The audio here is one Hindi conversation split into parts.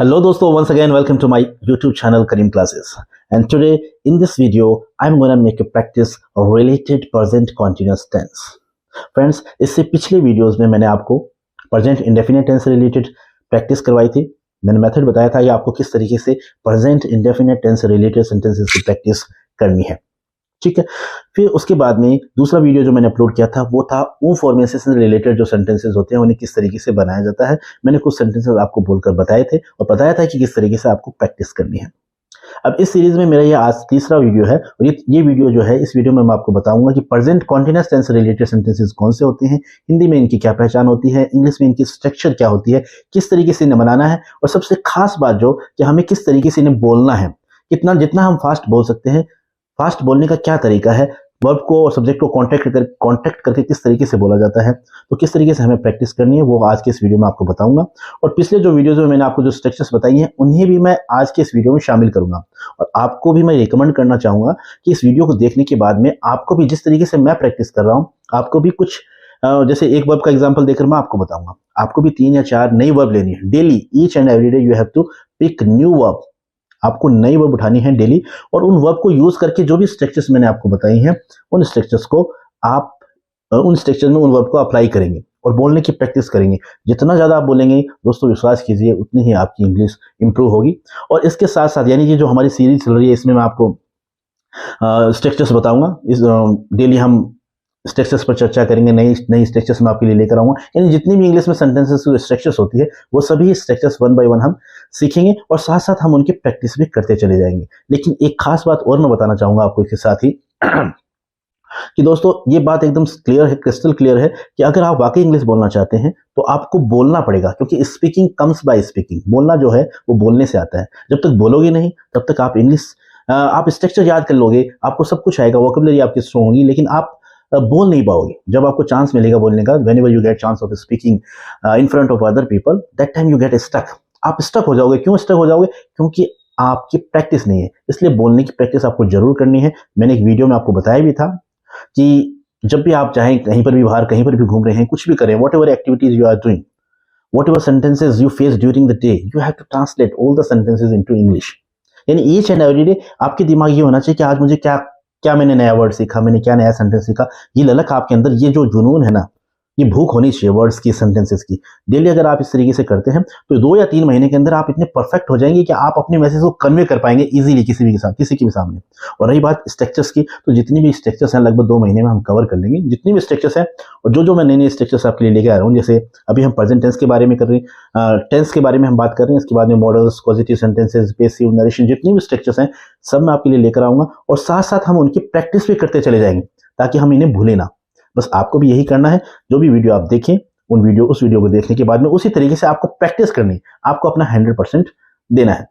Hello dosto, once again welcome to my YouTube channel Kareem Classes. And today in this video I'm going to make a practice of related present continuous tense. Friends, इससे पिछले वीडियोस में मैंने आपको प्रेजेंट इंडेफिनिट टेंस से रिलेटेड प्रैक्टिस करवाई थी। मैंने मेथड बताया था कि आपको किस तरीके से प्रेजेंट इंडेफिनिट टेंस से रिलेटेड सेंटेंसेस की प्रैक्टिस करनी है, ठीक है। फिर उसके बाद में दूसरा वीडियो जो मैंने अपलोड किया था वो था वो फॉर्मेशन से रिलेटेड जो सेंटेंसेस होते हैं उन्हें किस तरीके से बनाया जाता है। मैंने कुछ सेंटेंसेस आपको बोलकर बताए थे और बताया था कि किस तरीके से आपको प्रैक्टिस करनी है। अब इस सीरीज में मेरा ये आज तीसरा वीडियो है और ये वीडियो जो है, इस वीडियो में मैं आपको बताऊंगा कि प्रेजेंट कॉन्टिन्यूअस टेंस से रिलेटेड सेंटेंसेस कौन से होते हैं, हिंदी में इनकी क्या पहचान होती है, इंग्लिश में इनकी स्ट्रक्चर क्या होती है, किस तरीके से इन्हें बनाना है और सबसे खास बात जो कि हमें किस तरीके से इन्हें बोलना है, जितना हम फास्ट बोल सकते हैं, फास्ट बोलने का क्या तरीका है, वर्ब को और सब्जेक्ट को कॉन्टेक्ट करके किस तरीके से बोला जाता है, तो किस तरीके से हमें प्रैक्टिस करनी है वो आज के इस वीडियो में आपको बताऊंगा। और पिछले जो वीडियोज में मैंने आपको जो स्ट्रक्चर्स बताई हैं उन्हें भी मैं आज के इस वीडियो में शामिल करूंगा। और आपको भी मैं रिकमेंड करना चाहूंगा कि इस वीडियो को देखने के बाद में आपको भी जिस तरीके से मैं प्रैक्टिस कर रहा हूँ, आपको भी कुछ जैसे एक वर्ब का एग्जाम्पल देकर मैं आपको बताऊंगा, आपको भी 3 या 4 नई वर्ब लेनी है daily. Each and every day you have to pick new verb. आपको नई वर्ब उठानी है डेली और उन वर्ब को यूज करके जो भी स्ट्रक्चर्स मैंने आपको बताई हैं उन स्ट्रक्चर्स को आप उन स्ट्रक्चर में उन वर्ब को अप्लाई करेंगे और बोलने की प्रैक्टिस करेंगे। जितना ज़्यादा आप बोलेंगे दोस्तों, विश्वास कीजिए उतनी ही आपकी इंग्लिश इंप्रूव होगी। और इसके साथ साथ यानी कि जो हमारी सीरीज चल रही है इसमें मैं आपको स्ट्रक्चर्स बताऊंगा। इस डेली हम स्ट्रक्चर्स पर चर्चा करेंगे, नई स्ट्रक्चर्स मैं आपके लिए लेकर आऊंगा। यानी जितनी भी इंग्लिश में सेंटेंसेस स्ट्रक्चर्स होती है वो सभी स्ट्रक्चर्स 1 बाय 1 हम सीखेंगे और साथ साथ हम उनकी प्रैक्टिस भी करते चले जाएंगे। लेकिन एक खास बात और मैं बताना चाहूंगा आपको इसके साथ ही कि दोस्तों ये बात एकदम क्लियर है, क्रिस्टल क्लियर है कि अगर आप वाकई इंग्लिश बोलना चाहते हैं तो आपको बोलना पड़ेगा, क्योंकि स्पीकिंग कम्स बाय स्पीकिंग। बोलना जो है वो बोलने से आता है। जब तक बोलोगे नहीं तब तक आप आप स्ट्रक्चर याद कर लोगे, आपको सब कुछ आएगा, वोकैबुलरी आपकी स्ट्रॉन्ग होगी, लेकिन आप बोल नहीं पाओगे। जब आपको चांस मिलेगा बोलने का, whenever you get chance of speaking in front of other people, that time you get stuck। आप स्टक हो जाओगे। क्यों स्टक हो जाओगे? क्योंकि आपकी प्रैक्टिस नहीं है। इसलिए बोलने की प्रैक्टिस आपको जरूर करनी है। मैंने एक वीडियो में आपको बताया भी था कि जब भी आप चाहें, कहीं पर भी बाहर कहीं पर भी घूम रहे हैं, कुछ भी करें, whatever activities you are doing, whatever sentences you face during the day, you have to translate all the sentences into English। यानी each and every day आपके दिमाग ये होना चाहिए कि आज मुझे क्या मैंने नया वर्ड सीखा, मैंने क्या नया सेंटेंस सीखा। ये ललक आपके अंदर, ये जो जुनून है ना, ये भूख होनी चाहिए वर्ड्स की, सेंटेंसेस की। डेली अगर आप इस तरीके से करते हैं तो 2 या 3 महीने के अंदर आप इतने परफेक्ट हो जाएंगे कि आप अपने मैसेज को कन्वे कर पाएंगे इजीली किसी के भी सामने। और रही बात स्ट्रक्चर्स की, तो जितनी भी स्ट्रक्चर्स हैं लगभग 2 महीने में हम कवर कर लेंगे जितनी भी स्ट्रक्चर्स हैं। और जो मैं नए स्ट्रक्चर्स आपके लिए लेके आ रहा हूँ, जैसे अभी हम प्रेजेंट टेंस के बारे में कर रहे हैं, टेंस के बारे में हम बात कर रहे हैं, इसके बाद में models, positive sentences, passive, narration, जितनी भी स्ट्रक्चर्स हैं सब मैं आपके लिए लेकर आऊंगा और साथ साथ हम उनकी प्रैक्टिस भी करते चले जाएंगे ताकि हम इन्हें भूलें ना। बस आपको भी यही करना है। जो भी वीडियो आप देखें उस वीडियो को देखने के बाद में उसी तरीके से आपको प्रैक्टिस करनी है, आपको अपना 100% देना है।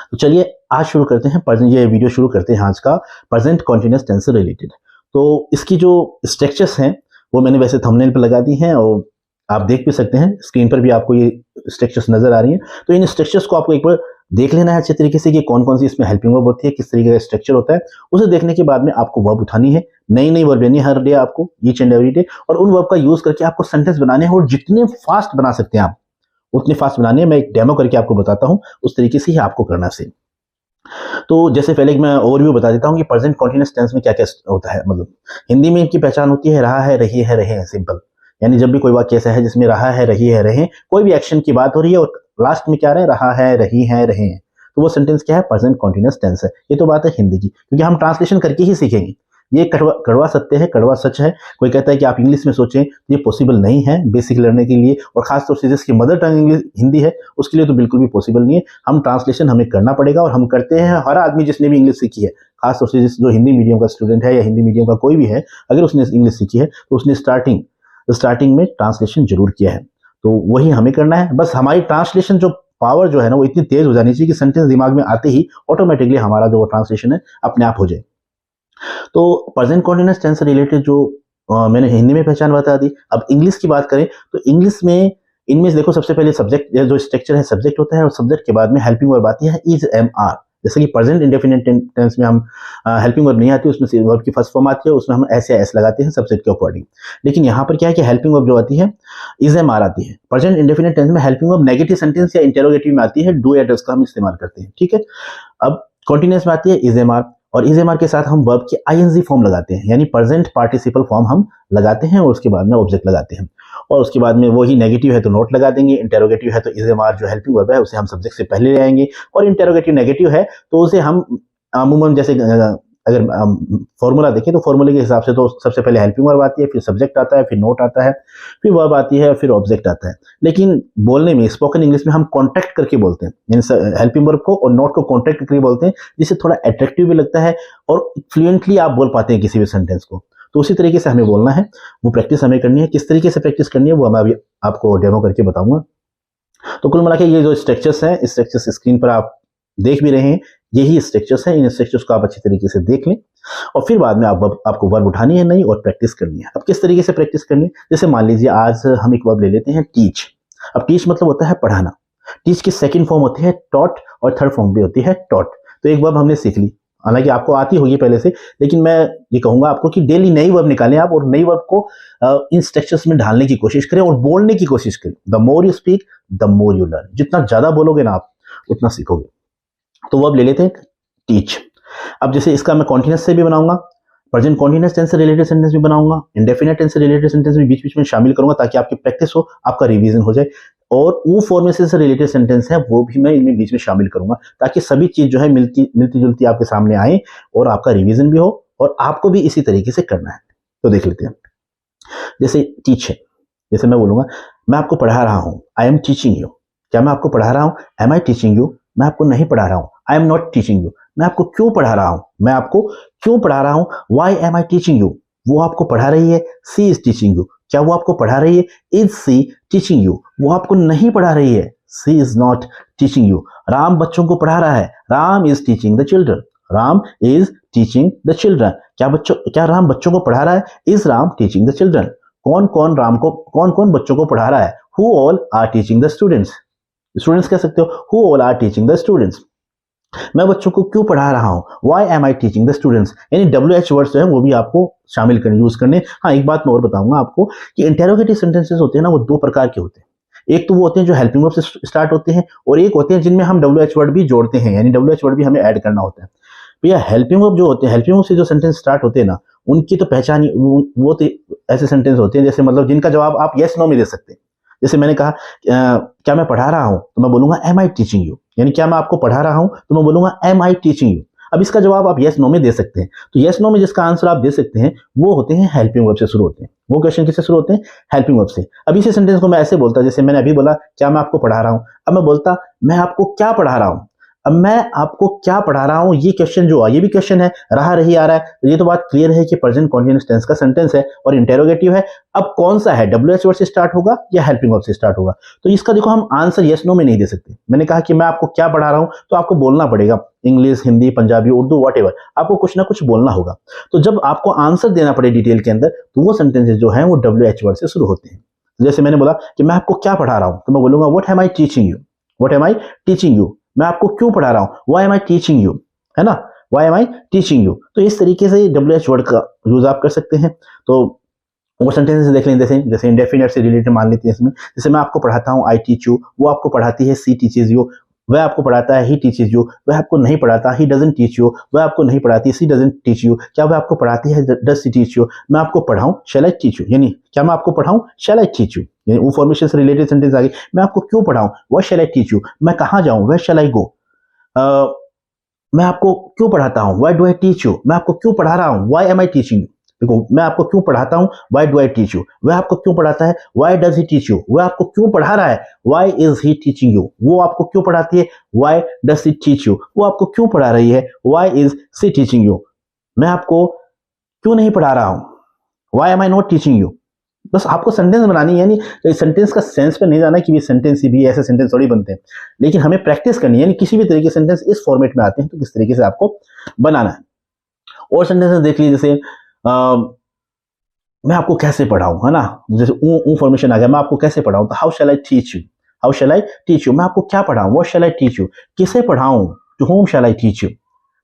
तो चलिए आज शुरू करते हैं, ये वीडियो शुरू करते हैं आज का प्रेजेंट कॉन्टिन्यूअस टेंस से रिलेटेड। तो इसकी जो स्ट्रक्चर्स हैं वो मैंने वैसे थंबनेल पर लगा दी हैं और आप देख भी सकते हैं, स्क्रीन पर भी आपको ये स्ट्रक्चर्स नजर आ रही हैं। तो इन स्ट्रक्चर्स को आपको एक बार देख लेना है अच्छे तरीके से कि कौन कौन सी इसमें हेल्पिंग वर्ब होती है, किस तरीके का स्ट्रक्चर होता है। उसे देखने के बाद में आपको वर्ब उठानी है, नई वर्ब लेनी है हर डे आपको, ईच एंड एवरी डे, और उन वर्ब का यूज करके आपको सेंटेंस बनाने हैं। और जितने फास्ट बना सकते हैं आप उतने फास्ट बनाने हैं। मैं एक डेमो करके आपको बताता हूं, उस तरीके से ही आपको करना है। तो जैसे पहले मैं ओवरव्यू बता देता हूं कि प्रेजेंट कॉन्टिन्यूअस टेंस में क्या क्या होता है। मतलब हिंदी में इनकी पहचान होती है रहा है, रही है, रहे हैं, सिंपल। यानी जब भी कोई वाक्य ऐसा है जिसमें रहा है, रही है, रहे, कोई भी एक्शन की बात हो रही है और लास्ट में क्या रहा है, रही है, रहे हैं, तो वो सेंटेंस क्या है? प्रेजेंट कॉन्टिन्यूअस टेंस है। ये तो बात है हिंदी की, क्योंकि हम ट्रांसलेशन करके ही सीखेंगे। ये कड़वा सत्य है, कड़वा सच है। कोई कहता है कि आप इंग्लिश में सोचें, ये पॉसिबल नहीं है बेसिक लर्निंग के लिए, और खासतौर से जिसकी मदर टंग इंग्लिश हिंदी है उसके लिए तो बिल्कुल भी पॉसिबल नहीं है। हम ट्रांसलेशन हमें करना पड़ेगा और हम करते हैं। हर आदमी जिसने भी इंग्लिश सीखी है, खासतौर से जो हिंदी मीडियम का स्टूडेंट है या हिंदी मीडियम का कोई भी है, अगर उसने इंग्लिश सीखी है तो उसने स्टार्टिंग में ट्रांसलेशन जरूर किया है। तो वही हमें करना है। बस हमारी ट्रांसलेशन जो पावर जो है ना वो इतनी तेज हो जानी चाहिए कि सेंटेंस दिमाग में आते ही ऑटोमेटिकली हमारा जो ट्रांसलेशन है अपने आप हो जाए। तो प्रेजेंट कॉन्टिन्यूअस टेंस से रिलेटेड जो मैंने हिंदी में पहचान बता दी। अब इंग्लिश की बात करें तो इंग्लिश में इनमें देखो, सबसे पहले सब्जेक्ट जो स्ट्रक्चर है, सब्जेक्ट होता है और सब्जेक्ट के बाद में हेल्पिंग वर्ब आती है इज, एम, आर। जैसे कि प्रेजेंट इंडेफिनिट टेंस में हम हेल्पिंग वर्ब नहीं आती, उसमें वर्ब की फर्स्ट फॉर्म आती है, उसमें हम एस या एस लगाते हैं सब्जेक्ट के अकॉर्डिंग। लेकिन यहाँ पर क्या है कि हेल्पिंग वर्ब जो आती है इज एम आर आती है। प्रेजेंट इंडेफिनिट टेंस में हेल्पिंग वर्ब नेगेटिव सेंटेंस या इंटेरोगेटिव में आती है, डू या डज का हम इस्तेमाल करते हैं, ठीक है। अब कॉन्टिन्यूअस में आती है इज एम आर, और इज एम आर के साथ हम वर्ब की आईएनजी फॉर्म लगाते हैं, यानी प्रेजेंट पार्टिसिपल फॉर्म हम लगाते हैं और उसके बाद में ऑब्जेक्ट लगाते हैं। और उसके बाद में वही नेगेटिव है तो नोट लगा देंगे, इंटेरोगेटिव है तो इज एम आर जो हेल्पिंग वर्ब है उसे हम सब्जेक्ट से पहले ले आएंगे, और इंटेरोगेटिव नेगेटिव है तो उसे हम अमूमन जैसे अगर फॉर्मूला देखें तो फॉर्मूले के हिसाब से तो सबसे पहले हेल्पिंग वर्ब आती है, फिर सब्जेक्ट आता है, फिर नोट आता है, फिर वर्ब आती है, फिर ऑब्जेक्ट आता है। लेकिन बोलने में स्पोकन इंग्लिश में हम कॉन्ट्रैक्ट करके बोलते हैं, यानी हेल्पिंग वर्ब को और नोट को कॉन्ट्रैक्ट करके बोलते हैं, जिससे थोड़ा अट्रैक्टिव भी लगता है और फ्लुएंटली आप बोल पाते हैं किसी भी सेंटेंस को। तो उसी तरीके से हमें बोलना है, वो प्रैक्टिस हमें करनी है। किस तरीके से प्रैक्टिस करनी है वो मैं अभी आपको डेमो करके बताऊंगा। तो कुल मिला के ये जो स्ट्रक्चर्स हैं, इस स्ट्रक्चर्स स्क्रीन पर आप देख भी रहे हैं, यही स्ट्रक्चर्स हैं। इन स्ट्रक्चर्स को आप अच्छी तरीके से देख लें और फिर बाद में आपको वर्ब उठानी है नई और प्रैक्टिस करनी है। अब किस तरीके से प्रैक्टिस करनी है, जैसे मान लीजिए आज हम एक वर्ब ले लेते हैं टीच। अब टीच मतलब होता है पढ़ाना। टीच की सेकंड फॉर्म होती है टॉट और थर्ड फॉर्म भी होती है टॉट। तो एक वर्ब हमने सीख ली, हालांकि आपको आती होगी पहले से, लेकिन मैं ये कहूंगा आपको कि डेली नई वर्ब निकालें आप और नई वर्ब को इन स्ट्रक्चर्स में ढालने की कोशिश करें और बोलने की कोशिश करें। The more you speak the more you learn. जितना ज्यादा बोलोगे ना आप उतना सीखोगे। तो वर्ब ले लेते हैं टीच। अब जैसे इसका मैं कॉन्टिन्यूअस से भी बनाऊंगा, प्रेजेंट कॉन्टिन्यूअस टेंस से रिलेटेड सेंटेंस भी बनाऊंगा, इंडेफिनिट टेंस से रिलेटेड सेंटेंस भी बीच बीच में शामिल करूंगा ताकि आपकी प्रैक्टिस हो, आपका रिवीजन हो जाए। और वो फॉर्मेशन से रिलेटेड सेंटेंस है वो भी मैं इनमें बीच में शामिल करूंगा ताकि सभी चीज जो है मिलती जुलती आपके सामने आए और आपका रिवीजन भी हो और आपको भी इसी तरीके से करना है। तो देख लेते हैं, जैसे टीच है, जैसे मैं बोलूंगा मैं आपको पढ़ा रहा हूं, आई एम टीचिंग यू। क्या मैं आपको पढ़ा रहा हूं? Am I teaching you? मैं आपको नहीं पढ़ा रहा हूं, I am not teaching you. मैं आपको क्यों पढ़ा रहा हूं? मैं आपको क्यों पढ़ा रहा हूं? Why am I teaching you? वो आपको पढ़ा रही है, सी इज टीचिंग यू। क्या वो आपको पढ़ा रही है? Is she teaching you? वो आपको नहीं पढ़ा रही है, she is not teaching you. Ram बच्चों को पढ़ा रहा है, Ram is teaching the children. Ram is teaching the children. क्या राम बच्चों को पढ़ा रहा है? Is Ram teaching the children. कौन कौन बच्चों को पढ़ा रहा है? Who all are teaching the students. Students कह सकते हो, who all are teaching the students. मैं बच्चों को क्यों पढ़ा रहा हूं? Why am I teaching the students. यानी WH वर्ड्स जो है वो भी आपको शामिल करने यूज करने। हाँ, एक बात मैं और बताऊंगा आपको कि इंटेरोगेटिव सेंटेंसेस होते हैं ना, वो दो प्रकार के होते हैं। एक तो वो होते हैं जो हेल्पिंग वर्ब से स्टार्ट होते हैं और एक होते हैं जिनमें हम WH वर्ड भी जोड़ते हैं, यानी WH वर्ड भी हमें ऐड करना होता है। भैया हेल्पिंग वर्ब जो होते हैं, हेल्पिंग वर्ब से जो सेंटेंस स्टार्ट होते हैं ना, उनकी तो पहचान वो तो ऐसे सेंटेंस होते हैं जैसे मतलब जिनका जवाब आप यस नो में दे सकते हैं। जैसे मैंने कहा क्या मैं पढ़ा रहा हूं, तो मैं बोलूंगा एम आई टीचिंग यू। यानी क्या मैं आपको पढ़ा रहा हूं, तो मैं बोलूंगा एम आई टीचिंग यू। अब इसका जवाब आप यस नो में दे सकते हैं। तो यस नो में जिसका आंसर आप दे सकते हैं वो होते हैं हेल्पिंग वर्ब से शुरू होते हैं। वो क्वेश्चन किससे शुरू होते हैं? हेल्पिंग वर्ब से। अब इसी सेंटेंस को मैं ऐसे बोलता, जैसे मैंने अभी बोला क्या मैं आपको पढ़ा रहा हूं, अब मैं बोलता मैं आपको क्या पढ़ा रहा हूं। अब मैं आपको क्या पढ़ा रहा हूं, ये क्वेश्चन जो है ये भी क्वेश्चन है, रहा रही आ रहा है, तो ये तो बात क्लियर है कि प्रेजेंट कॉन्टिन्यूअस टेंस का सेंटेंस है और इंटेरोगेटिव है। अब कौन सा है, WH वर्ड से स्टार्ट होगा या हेल्पिंग वर्ब से स्टार्ट होगा? तो इसका देखो हम आंसर यस नो में नहीं दे सकते। मैंने कहा कि मैं आपको क्या पढ़ा रहा हूं, तो आपको बोलना पड़ेगा इंग्लिश, हिंदी, पंजाबी, उर्दू, व्हाटएवर, आपको कुछ ना कुछ बोलना होगा। तो जब आपको आंसर देना पड़े डिटेल के अंदर, तो वो सेंटेंसेस जो है वो WH वर्ड से शुरू होते हैं। जैसे मैंने बोला कि मैं आपको क्या पढ़ा रहा हूं, तो मैं बोलूंगा what am I teaching you. What am I teaching you. मैं आपको क्यों पढ़ा रहा हूं? Why am I teaching you, है ना, why am I teaching you. तो इस तरीके से WH वर्ड का यूज आप कर सकते हैं। तो वो सेंटेंसेस देख लें, जैसे इंडेफिनिट से रिलेटेड मान लेते हैं इसमें। जैसे मैं आपको पढ़ाता हूं, आई टीच यू। वो आपको पढ़ाती है, सी टीचेज यू। वह आपको पढ़ाता है, ही टीचेज यू। वह आपको नहीं पढ़ाता, ही डजंट टीच यू। वह आपको नहीं पढ़ाती, सी डजंट टीच यू। क्या वह आपको पढ़ाती है, डज सी टीच यू। मैं आपको पढ़ाऊं, शैल आई टीच यू। यानी क्या मैं आपको पढ़ाऊं, शैल आई टीच यू। यानी वो फॉर्मेशन से रिलेटेड सेंटेंस आ गई। मैं आपको क्यों पढ़ाऊं, what shall I teach you. मैं कहां जाऊं, वेयर शैल आई गो। मैं आपको क्यों पढ़ाता हूं, why do I teach you. मैं आपको क्यों पढ़ा रहा हूं, why am I teaching you. देखो, मैं आपको क्यों पढ़ाता हूं, why do I teach you. वह आपको क्यों पढ़ाता है, why does he teach you. वह आपको क्यों पढ़ा रहा है, why is he teaching you. वो आपको क्यों पढ़ाती है, why does he teach you. वो आपको क्यों पढ़ा रही है, why is she teaching you. मैं आपको क्यों नहीं पढ़ा रहा हूं, why am I not teaching you. बस आपको सेंटेंस बनानी है, यानी सेंटेंस का सेंस पे नहीं जाना कि ये सेंटेंस ही भी ऐसे सेंटेंस थोड़ी बनते हैं, लेकिन हमें प्रैक्टिस करनी है। यानी किसी भी तरीके सेंटेंस इस फॉर्मेट में आते हैं तो किस तरीके से आपको बनाना है। और सेंटेंसेस देख लीजिए, जैसे मैं आपको कैसे पढ़ाऊं, है ना, जैसे ऊ फॉर्मेशन आ गया, मैं आपको कैसे पढ़ाऊं, तो how shall I teach you. How shall I teach you. मैं आपको क्या पढ़ाऊं, what shall I teach you. किसे पढ़ाऊं, to whom shall I teach you.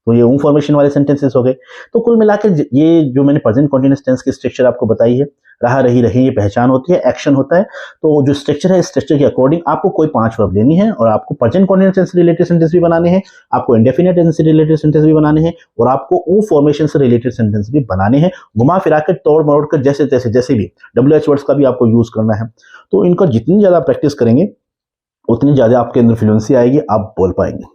तो ये हूम फॉर्मेशन वाले सेंटेंसेस हो गए। तो कुल मिलाकर ये जो मैंने प्रेजेंट कॉन्टिन्यूअस टेंस की स्ट्रक्चर आपको बताई है, रहा रही रही ये पहचान होती है, एक्शन होता है। तो जो स्ट्रक्चर है, स्ट्रक्चर के अकॉर्डिंग आपको कोई 5 वर्ब लेनी है और आपको प्रेजेंट कॉन्टिन्यूअस टेंस से रिलेटेड सेंटेंस भी बनाने हैं, आपको इंडेफिनिट टेंस से रिलेटेड सेंटेंस भी बनाने हैं और आपको हूम फॉर्मेशन से रिलेटेड सेंटेंस भी बनाने हैं। घुमा फिरा कर, तोड़ मरोड़ कर, जैसे तैसे, जैसे भी WH वर्ड्स का भी आपको यूज करना है। तो इनका जितनी ज्यादा प्रैक्टिस करेंगे उतनी ज्यादा आपके अंदर फ्लुएंसी आएगी, आप बोल पाएंगे।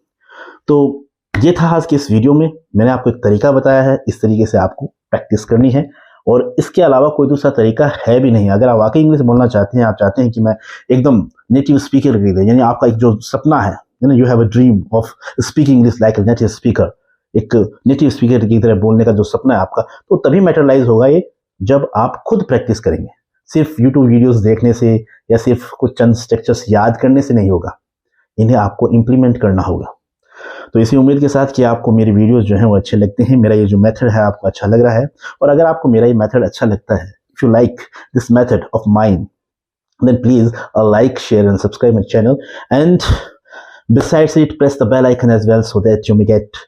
तो ये था आज के इस वीडियो में, मैंने आपको एक तरीका बताया है, इस तरीके से आपको प्रैक्टिस करनी है और इसके अलावा कोई दूसरा तरीका है भी नहीं। अगर आप वाकई इंग्लिश बोलना चाहते हैं, आप चाहते हैं कि मैं एकदम नेटिव स्पीकर की तरह, यानी आपका एक जो सपना है, you have a dream of speaking English like a native speaker, एक नेटिव स्पीकर की तरह बोलने का जो सपना है आपका, तो तभी मैटेरियलाइज होगा ये जब आप खुद प्रैक्टिस करेंगे। सिर्फ यूट्यूब वीडियोस देखने से या सिर्फ कुछ चंद स्ट्रक्चर्स याद करने से नहीं होगा, इन्हें आपको इम्प्लीमेंट करना होगा। तो इसी उम्मीद के साथ कि आपको मेरे वीडियोस जो हैं वो अच्छे लगते हैं, मेरा ये जो मेथड है आपको अच्छा लग रहा है, और अगर आपको मेरा ये मेथड अच्छा लगता है, if you like this method of mine, then please like, share and subscribe my channel, and besides it, press the bell icon as well so that you may get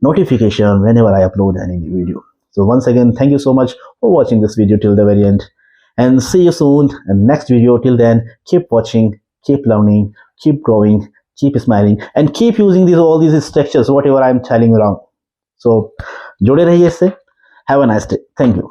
notification whenever I upload any new video. So once again, thank you so much for watching this video till the very end, and see you soon in next video. Till then, keep watching, keep learning, keep growing, keep smiling, and keep using all these structures, whatever I'm telling you wrong. So जुड़े रहिए इससे. Have a nice day. Thank you.